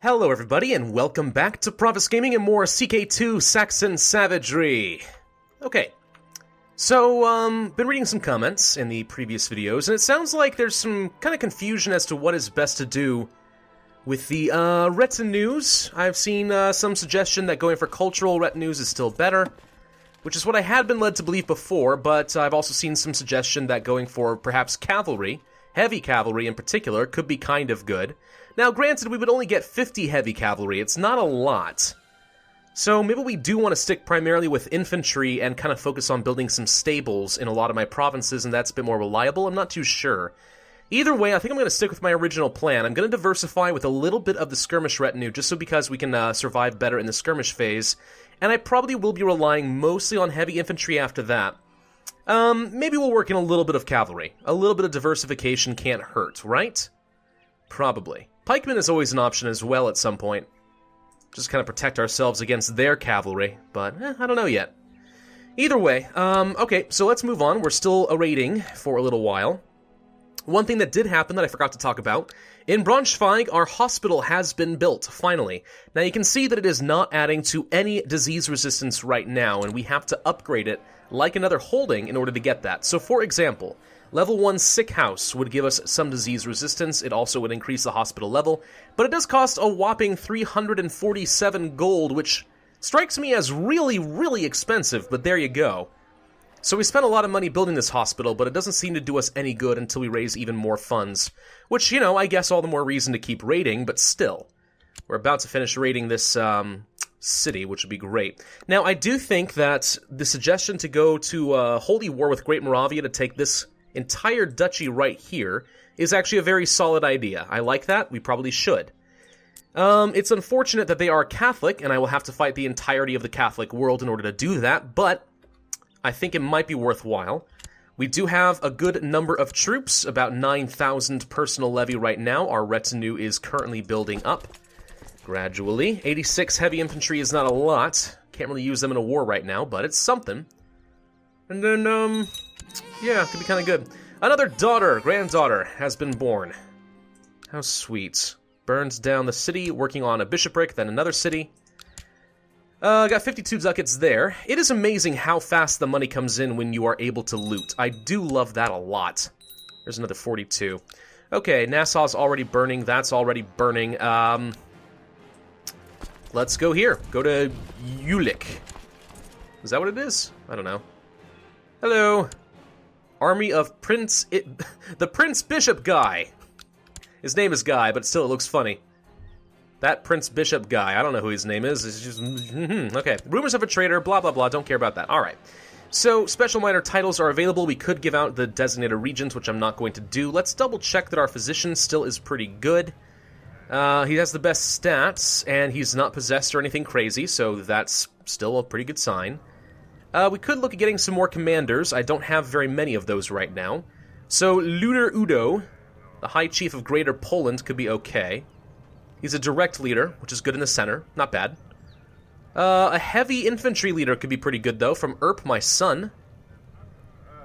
Hello everybody, and welcome back to Pravus Gaming and more CK2 Saxon Savagery. Okay, so, been reading some comments in the previous videos, and it sounds like there's some kind of confusion as to what is best to do with the, retinues. I've seen, some suggestion that going for cultural retinues is still better, which is what I had been led to believe before, but I've also seen some suggestion that going for perhaps cavalry, heavy cavalry in particular, could be kind of good. Now, granted, we would only get 50 heavy cavalry. It's not a lot. So maybe we do want to stick primarily with infantry and kind of focus on building some stables in a lot of my provinces, and that's a bit more reliable. I'm not too sure. Either way, I think I'm going to stick with my original plan. I'm going to diversify with a little bit of the skirmish retinue, just so because we can survive better in the skirmish phase. And I probably will be relying mostly on heavy infantry after that. Maybe we'll work in a little bit of cavalry. A little bit of diversification can't hurt, right? Probably. Pikemen is always an option as well at some point. Just kind of protect ourselves against their cavalry, but I don't know yet. Either way, okay, so let's move on. We're still awaiting for a little while. One thing that did happen that I forgot to talk about, in Braunschweig, our hospital has been built, finally. Now you can see that it is not adding to any disease resistance right now, and we have to upgrade it like another holding in order to get that. So for example, Level 1 Sick House would give us some disease resistance. It also would increase the hospital level, but it does cost a whopping 347 gold, which strikes me as really, really expensive, but there you go. So we spent a lot of money building this hospital, but it doesn't seem to do us any good until we raise even more funds. Which, you know, I guess all the more reason to keep raiding, but still. We're about to finish raiding this, city, which would be great. Now, I do think that the suggestion to go to Holy War with Great Moravia to take this entire duchy right here is actually a very solid idea. I like that. We probably should. It's unfortunate that they are Catholic, and I will have to fight the entirety of the Catholic world in order to do that, but I think it might be worthwhile. We do have a good number of troops, about 9,000 personal levy right now. Our retinue is currently building up gradually. 86 heavy infantry is not a lot. Can't really use them in a war right now, but it's something. And then, yeah, could be kind of good. Another granddaughter, has been born. How sweet. Burns down the city, working on a bishopric, then another city. Got 52 ducats there. It is amazing how fast the money comes in when you are able to loot. I do love that a lot. There's another 42. Okay, Nassau's already burning. That's already burning. Let's go here. Go to Ulick. Is that what it is? I don't know. Hello. Army of the Prince Bishop guy. His name is Guy, but still it looks funny. That Prince Bishop guy. I don't know who his name is. It's just, okay. Rumors of a traitor, blah, blah, blah. Don't care about that. All right. So, special minor titles are available. We could give out the designated regions, which I'm not going to do. Let's double check that our physician still is pretty good. He has the best stats, and he's not possessed or anything crazy, so that's still a pretty good sign. We could look at getting some more commanders. I don't have very many of those right now. So, Luder Udo, the High Chief of Greater Poland, could be okay. He's a direct leader, which is good in the center. Not bad. A heavy infantry leader could be pretty good, though, from Erp, my son.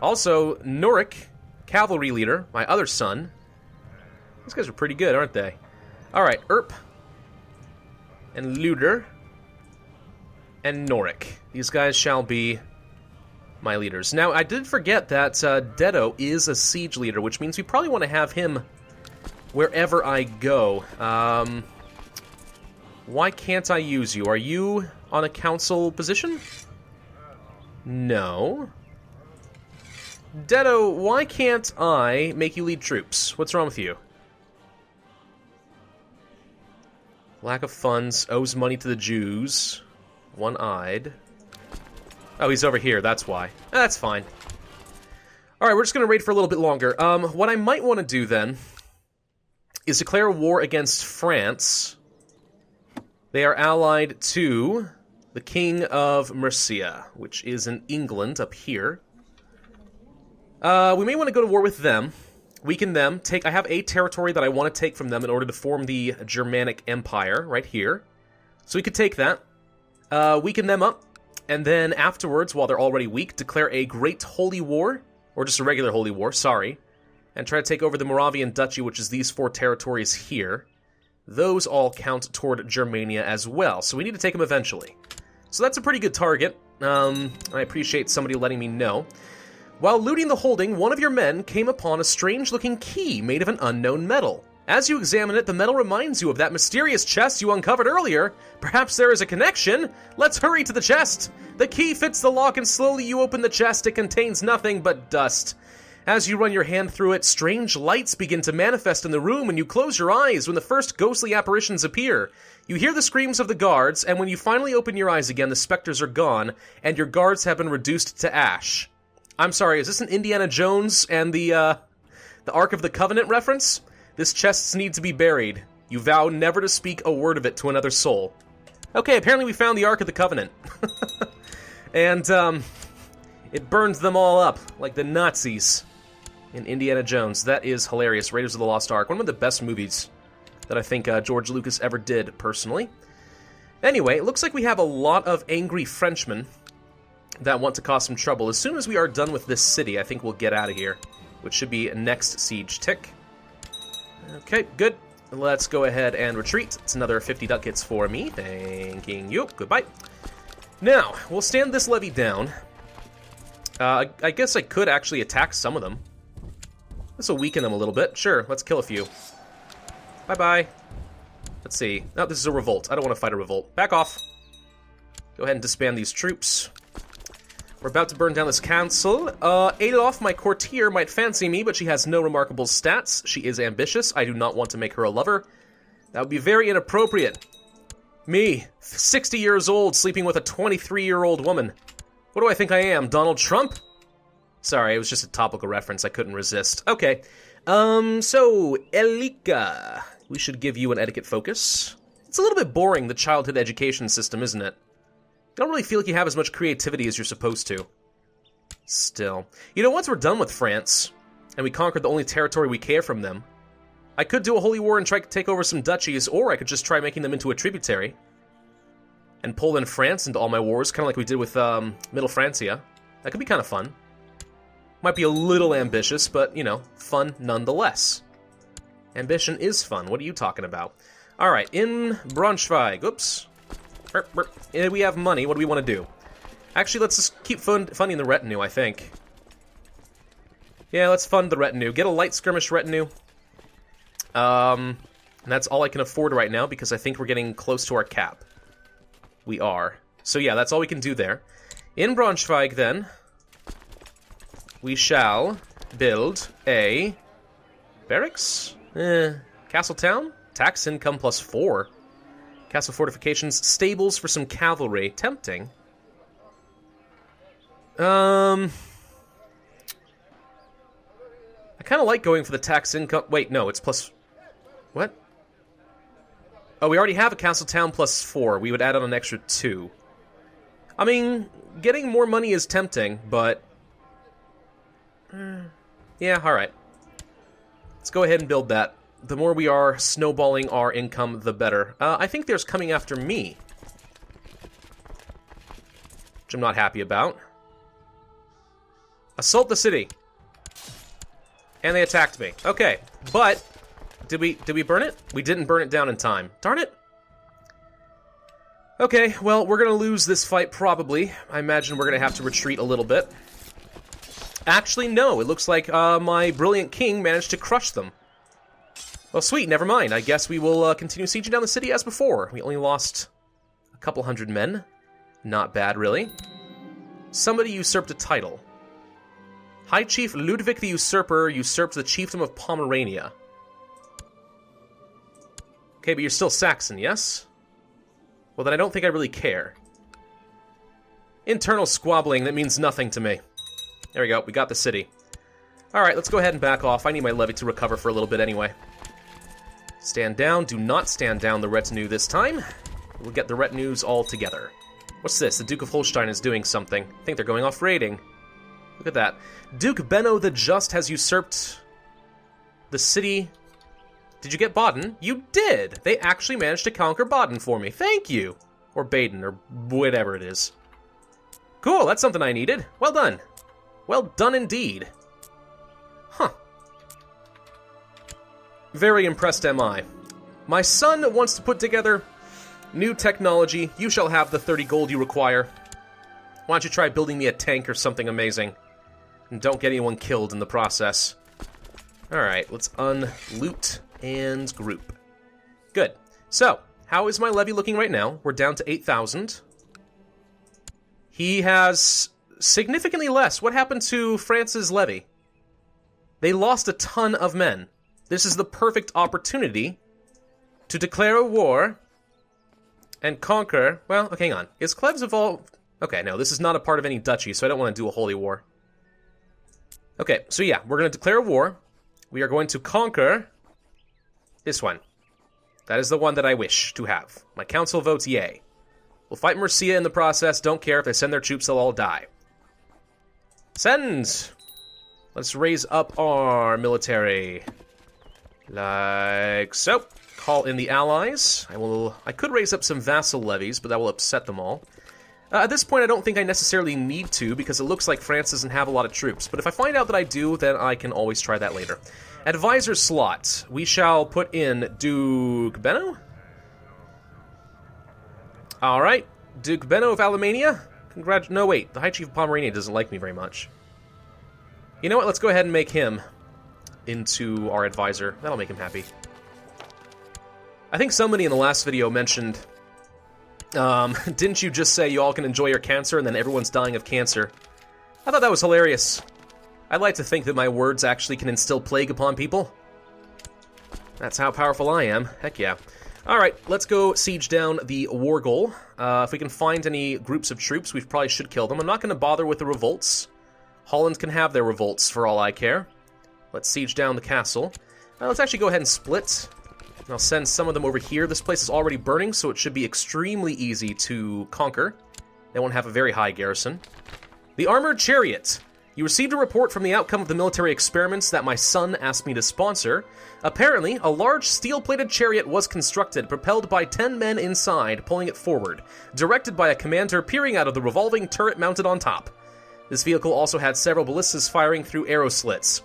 Also, Norik, cavalry leader, my other son. These guys are pretty good, aren't they? Alright, Erp. And Luder. And Norik. These guys shall be my leaders. Now, I did forget that Dedo is a siege leader, which means we probably want to have him wherever I go. Why can't I use you? Are you on a council position? No. Dedo, why can't I make you lead troops? What's wrong with you? Lack of funds, owes money to the Jews. One-eyed. Oh, he's over here, that's why. That's fine. Alright, we're just gonna raid for a little bit longer. What I might want to do, then, is declare war against France. They are allied to the King of Mercia, which is in England up here. We may want to go to war with them. Weaken them. I have a territory that I want to take from them in order to form the Germanic Empire, right here. So we could take that. Weaken them up. And then afterwards, while they're already weak, declare a Great Holy War. Or just a regular Holy War, sorry. And try to take over the Moravian Duchy, which is these 4 territories here. those all count toward Germania as well, so we need to take them eventually. So that's a pretty good target. I appreciate somebody letting me know. While looting the holding, one of your men came upon a strange-looking key made of an unknown metal. As you examine it, the metal reminds you of that mysterious chest you uncovered earlier. Perhaps there is a connection? Let's hurry to the chest! The key fits the lock and slowly you open the chest. It contains nothing but dust. As you run your hand through it, strange lights begin to manifest in the room and you close your eyes when the first ghostly apparitions appear. You hear the screams of the guards, and when you finally open your eyes again, the specters are gone, and your guards have been reduced to ash. I'm sorry, is this an Indiana Jones and the Ark of the Covenant reference? This chest needs to be buried. You vow never to speak a word of it to another soul. Okay, apparently we found the Ark of the Covenant. And, it burns them all up, like the Nazis in Indiana Jones. That is hilarious. Raiders of the Lost Ark. One of the best movies that I think George Lucas ever did, personally. Anyway, it looks like we have a lot of angry Frenchmen that want to cause some trouble. As soon as we are done with this city, I think we'll get out of here, which should be next siege tick. Okay, good. Let's go ahead and retreat. It's another 50 ducats for me. Thanking you. Goodbye. Now, we'll stand this levy down. I guess I could actually attack some of them. This will weaken them a little bit. Sure, let's kill a few. Bye-bye. Let's see. No, this is a revolt. I don't want to fight a revolt. Back off. Go ahead and disband these troops. We're about to burn down this council. Adolf, my courtier, might fancy me, but she has no remarkable stats. She is ambitious. I do not want to make her a lover. That would be very inappropriate. Me, 60 years old, sleeping with a 23-year-old woman. What do I think I am, Donald Trump? Sorry, it was just a topical reference. I couldn't resist. Okay. So, Elika. We should give you an etiquette focus. It's a little bit boring, the childhood education system, isn't it? You don't really feel like you have as much creativity as you're supposed to. Still. You know, once we're done with France, and we conquered the only territory we care from them, I could do a holy war and try to take over some duchies, or I could just try making them into a tributary. And pull in France into all my wars, kind of like we did with Middle Francia. That could be kind of fun. Might be a little ambitious, but, you know, fun nonetheless. Ambition is fun. What are you talking about? Alright, in Braunschweig. Oops. We have money. What do we want to do? Actually, let's just keep funding the retinue, I think. Yeah, let's fund the retinue. Get a light skirmish retinue. And that's all I can afford right now, because I think we're getting close to our cap. We are. So yeah, that's all we can do there. In Braunschweig, then, we shall build a barracks? Castle town? Tax income plus 4. Castle fortifications. Stables for some cavalry. Tempting. I kind of like going for the tax income. Wait, no, it's plus... What? Oh, we already have a castle town plus 4. We would add on an extra 2. I mean, getting more money is tempting, but... yeah, alright. Let's go ahead and build that. The more we are snowballing our income, the better. I think there's coming after me, which I'm not happy about. Assault the city. And they attacked me. Okay, but... Did we burn it? We didn't burn it down in time. Darn it. Okay, well, we're gonna lose this fight, probably. I imagine we're gonna have to retreat a little bit. Actually, no. It looks like my brilliant king managed to crush them. Well, sweet, never mind. I guess we will continue sieging down the city as before. We only lost a couple hundred men. Not bad, really. Somebody usurped a title. High Chief Ludwig the Usurper usurped the chiefdom of Pomerania. Okay, but you're still Saxon, yes? Well, then I don't think I really care. Internal squabbling, that means nothing to me. There we go, we got the city. Alright, let's go ahead and back off. I need my levy to recover for a little bit anyway. Stand down. Do not stand down the retinue this time. We'll get the retinues all together. What's this? The Duke of Holstein is doing something. I think they're going off raiding. Look at that. Duke Benno the Just has usurped the city. Did you get Baden? You did! They actually managed to conquer Baden for me. Thank you! Or Baden, or whatever it is. Cool, that's something I needed. Well done. Well done indeed. Huh. Very impressed am I. My son wants to put together new technology. You shall have the 30 gold you require. Why don't you try building me a tank or something amazing? And don't get anyone killed in the process. Alright, let's unloot and group. Good. So, how is my levy looking right now? We're down to 8,000. He has significantly less. What happened to France's levy? They lost a ton of men. This is the perfect opportunity to declare a war and conquer... Well, okay, hang on. Is Cleves evolved? Okay, no, this is not a part of any duchy, so I don't want to do a holy war. Okay, so yeah, we're going to declare a war. We are going to conquer this one. That is the one that I wish to have. My council votes yay. We'll fight Mercia in the process. Don't care. If they send their troops, they'll all die. Send! Let's raise up our military. Like so. Call in the allies. I could raise up some vassal levies, but that will upset them all. At this point, I don't think I necessarily need to, because it looks like France doesn't have a lot of troops. But if I find out that I do, then I can always try that later. Advisor slot. We shall put in Duke Benno. Alright. Duke Benno of Alemannia. No, wait. The High Chief of Pomerania doesn't like me very much. You know what? Let's go ahead and make him into our advisor. That'll make him happy. I think somebody in the last video mentioned... didn't you just say you all can enjoy your cancer and then everyone's dying of cancer? I thought that was hilarious. I'd like to think that my words actually can instill plague upon people. That's how powerful I am. Heck yeah. Alright, let's go siege down the war goal. If we can find any groups of troops, we probably should kill them. I'm not going to bother with the revolts. Holland can have their revolts for all I care. Let's siege down the castle. Let's actually go ahead and split. I'll send some of them over here. This place is already burning, so it should be extremely easy to conquer. They won't have a very high garrison. The Armored Chariot. You received a report from the outcome of the military experiments that my son asked me to sponsor. Apparently, a large steel-plated chariot was constructed, propelled by 10 men inside, pulling it forward, directed by a commander peering out of the revolving turret mounted on top. This vehicle also had several ballistas firing through arrow slits.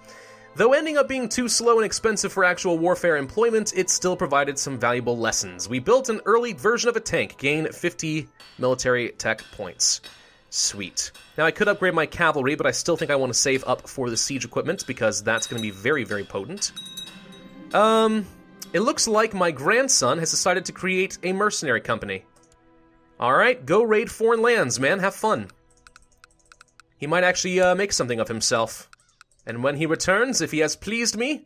Though ending up being too slow and expensive for actual warfare employment, it still provided some valuable lessons. We built an early version of a tank, gain 50 military tech points. Sweet. Now I could upgrade my cavalry, but I still think I want to save up for the siege equipment, because that's going to be very, very potent. It looks like my grandson has decided to create a mercenary company. Alright, go raid foreign lands, man, have fun. He might actually make something of himself. And when he returns, if he has pleased me,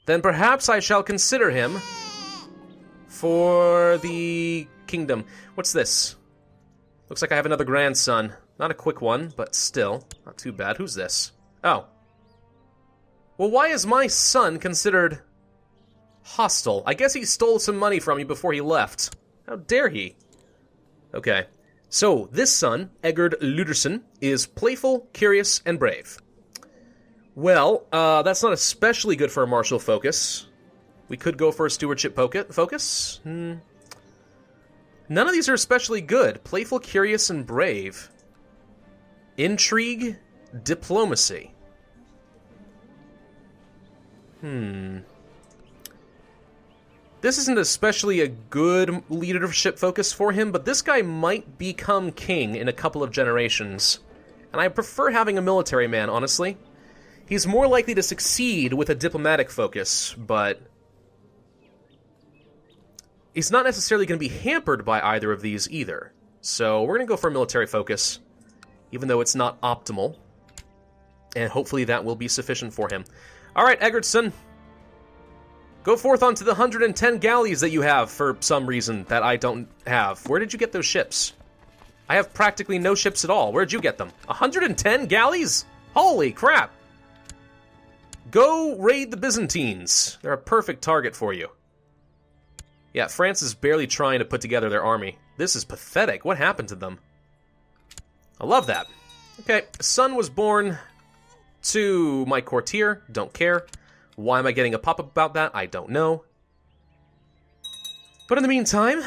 then perhaps I shall consider him for the kingdom. What's this? Looks like I have another grandson. Not a quick one, but still. Not too bad. Who's this? Oh. Well, why is my son considered hostile? I guess he stole some money from me before he left. How dare he? Okay. So, this son, Egerd Luderson, is playful, curious, and brave. Well, that's not especially good for a martial focus. We could go for a stewardship focus. None of these are especially good. Playful, curious, and brave. Intrigue, diplomacy. This isn't especially a good leadership focus for him, but this guy might become king in a couple of generations. And I prefer having a military man, honestly. He's more likely to succeed with a diplomatic focus, but he's not necessarily going to be hampered by either of these either. So we're going to go for a military focus, even though it's not optimal. And hopefully that will be sufficient for him. Alright, Eggertson. Go forth onto the 110 galleys that you have for some reason that I don't have. Where did you get those ships? I have practically no ships at all. Where'd you get them? 110 galleys? Holy crap! Go raid the Byzantines. They're a perfect target for you. Yeah, France is barely trying to put together their army. This is pathetic. What happened to them? I love that. Okay, son was born to my courtier. Don't care. Why am I getting a pop-up about that? I don't know. But in the meantime,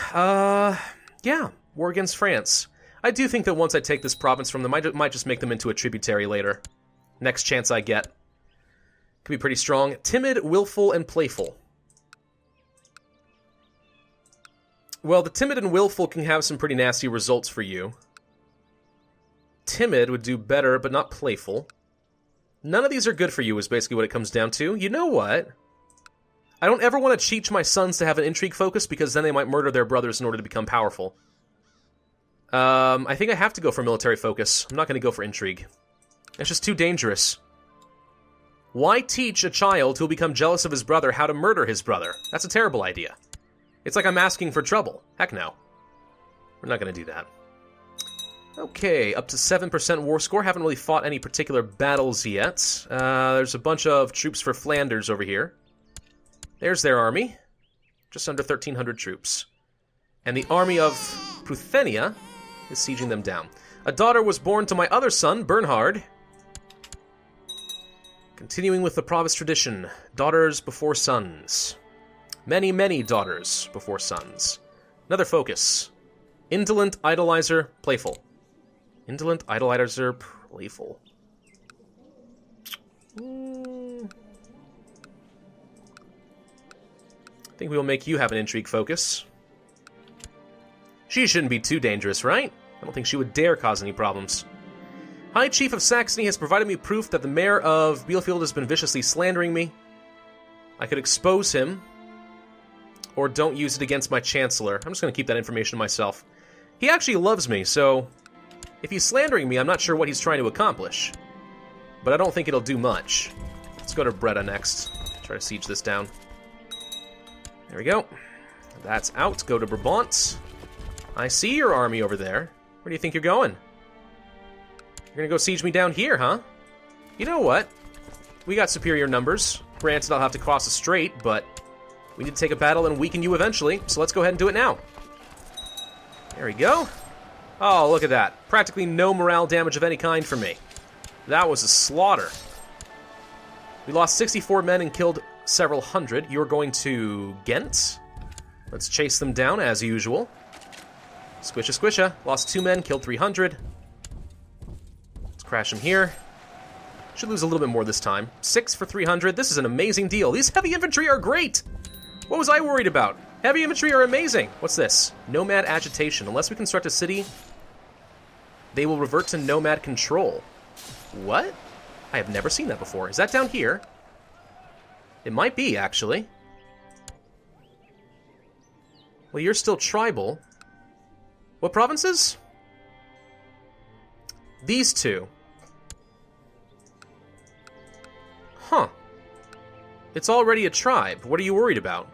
yeah, war against France. I do think that once I take this province from them, I might just make them into a tributary later. Next chance I get. Could be pretty strong. Timid, willful, and playful. Well, the timid and willful can have some pretty nasty results for you. Timid would do better, but not playful. None of these are good for you, is basically what it comes down to. You know what? I don't ever want to teach my sons to have an intrigue focus, because then they might murder their brothers in order to become powerful. I think I have to go for military focus. I'm not going to go for intrigue. It's just too dangerous. Why teach a child who'll become jealous of his brother how to murder his brother? That's a terrible idea. It's like I'm asking for trouble. Heck no. We're not going to do that. Okay, up to 7% war score. Haven't really fought any particular battles yet. There's a bunch of troops for Flanders over here. There's their army. Just under 1,300 troops. And the army of Pruthenia is sieging them down. A daughter was born to my other son, Bernhard. Continuing with the Pravus tradition. Daughters before sons. Many, many daughters before sons. Another focus. Indolent, idolizer, playful. Indolent, idolizer, playful. I think we will make you have an intrigue focus. She shouldn't be too dangerous, right? I don't think she would dare cause any problems. High Chief of Saxony has provided me proof that the mayor of Bielefeld has been viciously slandering me. I could expose him, or don't use it against my chancellor. I'm just going to keep that information to myself. He actually loves me, so if he's slandering me, I'm not sure what he's trying to accomplish. But I don't think it'll do much. Let's go to Breda next. Try to siege this down. There we go. That's out. Go to Brabant. I see your army over there. Where do you think you're going? You're gonna go siege me down here, huh? You know what? We got superior numbers. Granted, I'll have to cross a strait, but we need to take a battle and weaken you eventually, so let's go ahead and do it now. There we go. Oh, look at that. Practically no morale damage of any kind for me. That was a slaughter. We lost 64 men and killed several hundred. You're going to Ghent. Let's chase them down as usual. Squisha, squisha. Lost 2 men, killed 300. Let's crash them here. Should lose a little bit more this time. 6 for 300. This is an amazing deal. These heavy infantry are great. What was I worried about? Heavy infantry are amazing. What's this? Nomad agitation. Unless we construct a city, they will revert to nomad control. What? I have never seen that before. Is that down here? It might be, actually. Well, you're still tribal. What provinces? These two. Huh. It's already a tribe. What are you worried about?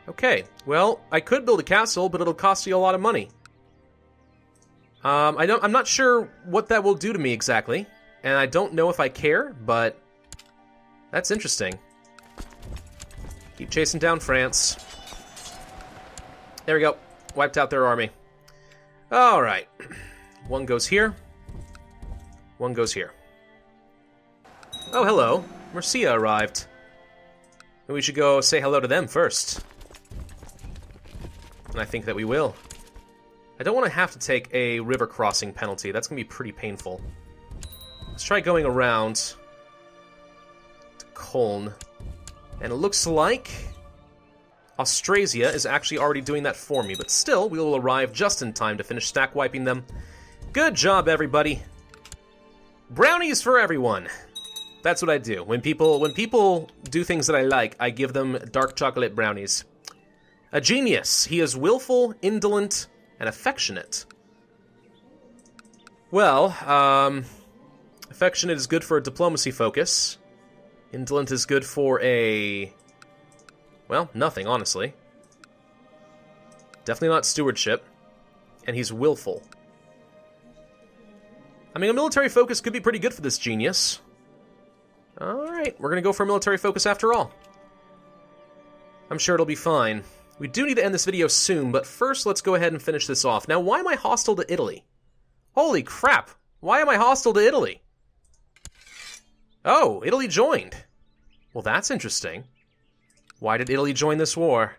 Okay, well, I could build a castle, but it'll cost you a lot of money. I'm not sure what that will do to me exactly, and I don't know if I care, but that's interesting. Keep chasing down France. There we go. Wiped out their army. All right. One goes here. One goes here. Oh, hello. Mercia arrived. We should go say hello to them first. And I think that we will. I don't want to have to take a river crossing penalty. That's going to be pretty painful. Let's try going around to Koln. And it looks like Austrasia is actually already doing that for me, but still, we will arrive just in time to finish stack wiping them. Good job, everybody. Brownies for everyone. That's what I do. When people do things that I like, I give them dark chocolate brownies. A genius. He is willful, indolent, and affectionate. Well, affectionate is good for a diplomacy focus. Indolent is good for a... well, nothing, honestly. Definitely not stewardship. And he's willful. I mean, a military focus could be pretty good for this genius. Alright, we're gonna go for a military focus after all. I'm sure it'll be fine. We do need to end this video soon, but first let's go ahead and finish this off. Now, why am I hostile to Italy? Holy crap! Why am I hostile to Italy? Oh, Italy joined. Well, that's interesting. Why did Italy join this war?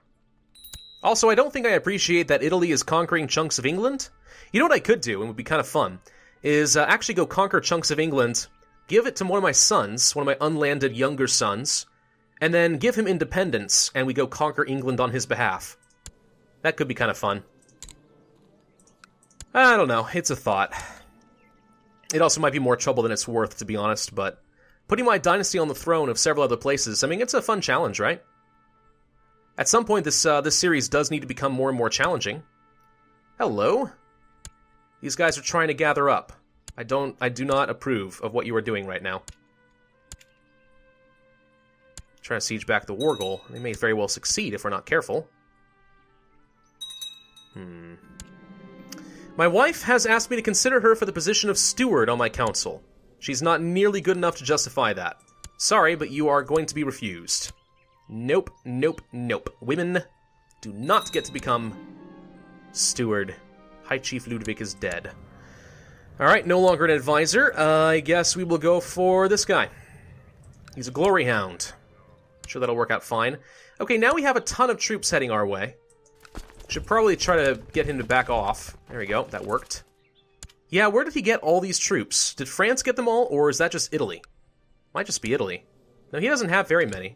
Also, I don't think I appreciate that Italy is conquering chunks of England. You know what I could do, and would be kind of fun, is actually go conquer chunks of England, give it to one of my sons, one of my unlanded younger sons, and then give him independence, and we go conquer England on his behalf. That could be kind of fun. I don't know, it's a thought. It also might be more trouble than it's worth, to be honest, but putting my dynasty on the throne of several other places, I mean, it's a fun challenge, right? At some point, this series does need to become more and more challenging. Hello? These guys are trying to gather up. I do not approve of what you are doing right now. Trying to siege back the war goal. They may very well succeed if we're not careful. My wife has asked me to consider her for the position of steward on my council. She's not nearly good enough to justify that. Sorry, but you are going to be refused. Nope, nope, nope. Women do not get to become steward. High Chief Ludwig is dead. Alright, no longer an advisor. I guess we will go for this guy. He's a glory hound. Sure, that'll work out fine. Okay, now we have a ton of troops heading our way. Should probably try to get him to back off. There we go, that worked. Yeah, where did he get all these troops? Did France get them all, or is that just Italy? Might just be Italy. No, he doesn't have very many.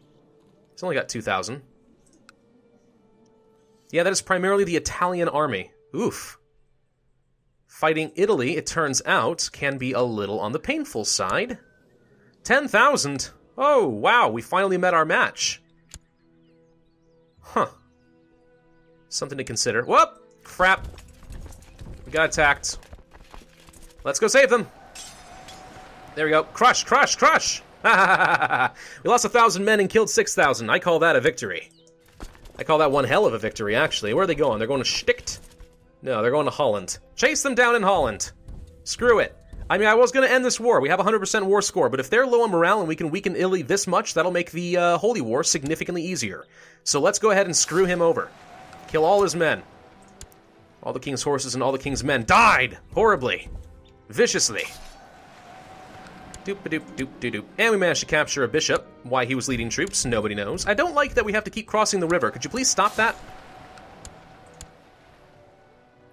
He's only got 2,000. Yeah, that is primarily the Italian army. Oof. Fighting Italy, it turns out, can be a little on the painful side. 10,000? Oh, wow, we finally met our match. Huh. Something to consider. Whoop! Crap. We got attacked. Let's go save them. There we go. Crush, crush, crush! We lost 1,000 men and killed 6,000. I call that a victory. I call that one hell of a victory, actually. Where are they going? They're going to Sticht? No, they're going to Holland. Chase them down in Holland. Screw it. I mean, I was going to end this war. We have a 100% war score, but if they're low on morale and we can weaken Italy this much, that'll make the Holy War significantly easier. So let's go ahead and screw him over. Kill all his men. All the king's horses and all the king's men died horribly. Viciously. Doop-a-doop-doop-doop-doop. And we managed to capture a bishop. Why he was leading troops, nobody knows. I don't like that we have to keep crossing the river. Could you please stop that?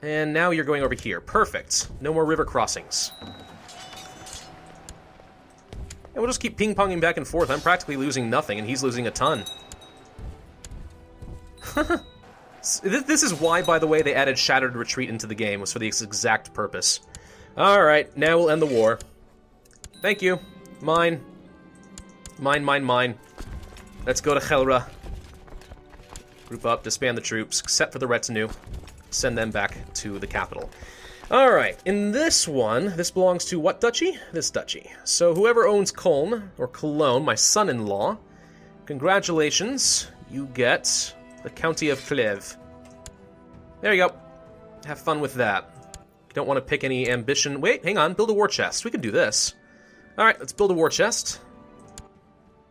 And now you're going over here. Perfect. No more river crossings. And we'll just keep ping-ponging back and forth. I'm practically losing nothing, and he's losing a ton. This is why, by the way, they added Shattered Retreat into the game, was for this exact purpose. Alright, now we'll end the war. Thank you. Mine. Mine, mine, mine. Let's go to Helra. Group up, disband the troops, except for the retinue. Send them back to the capital. Alright, in this one, this belongs to what duchy? This duchy. So whoever owns Colm, or Cologne, my son-in-law, congratulations, you get the County of Clèves. There you go. Have fun with that. You don't want to pick any ambition. Wait, hang on, build a war chest. We can do this. Alright, let's build a war chest.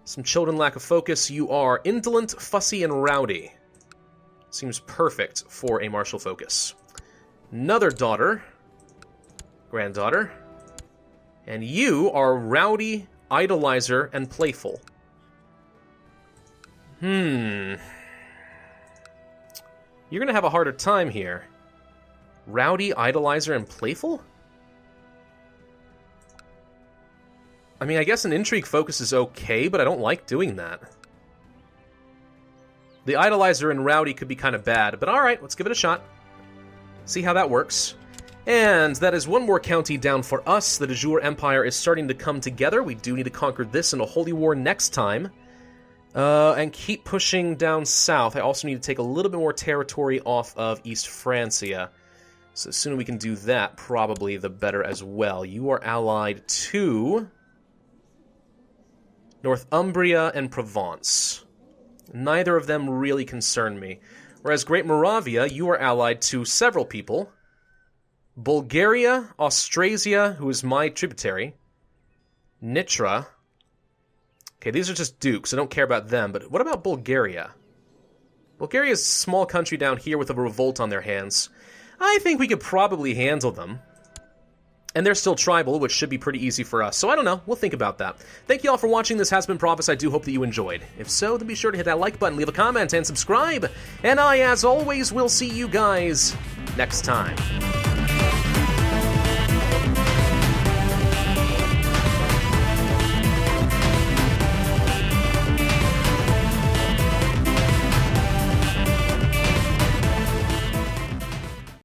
Some children lack of focus. You are indolent, fussy, and rowdy. Seems perfect for a martial focus. Another daughter. Granddaughter. And you are rowdy, idolizer, and playful. You're gonna have a harder time here. Rowdy, idolizer, and playful? I mean, I guess an intrigue focus is okay, but I don't like doing that. The idolizer and rowdy could be kind of bad, but alright, let's give it a shot. See how that works. And that is one more county down for us. The de jure Empire is starting to come together. We do need to conquer this in a holy war next time. And keep pushing down south. I also need to take a little bit more territory off of East Francia. So the sooner we can do that, probably the better as well. You are allied to Northumbria and Provence. Neither of them really concern me. Whereas Great Moravia, you are allied to several people. Bulgaria, Austrasia, who is my tributary. Nitra. Okay, these are just dukes. I don't care about them, but what about Bulgaria? Bulgaria is a small country down here with a revolt on their hands. I think we could probably handle them. And they're still tribal, which should be pretty easy for us. So I don't know. We'll think about that. Thank you all for watching. This has been Pravus. I do hope that you enjoyed. If so, then be sure to hit that like button, leave a comment, and subscribe. And I, as always, will see you guys next time.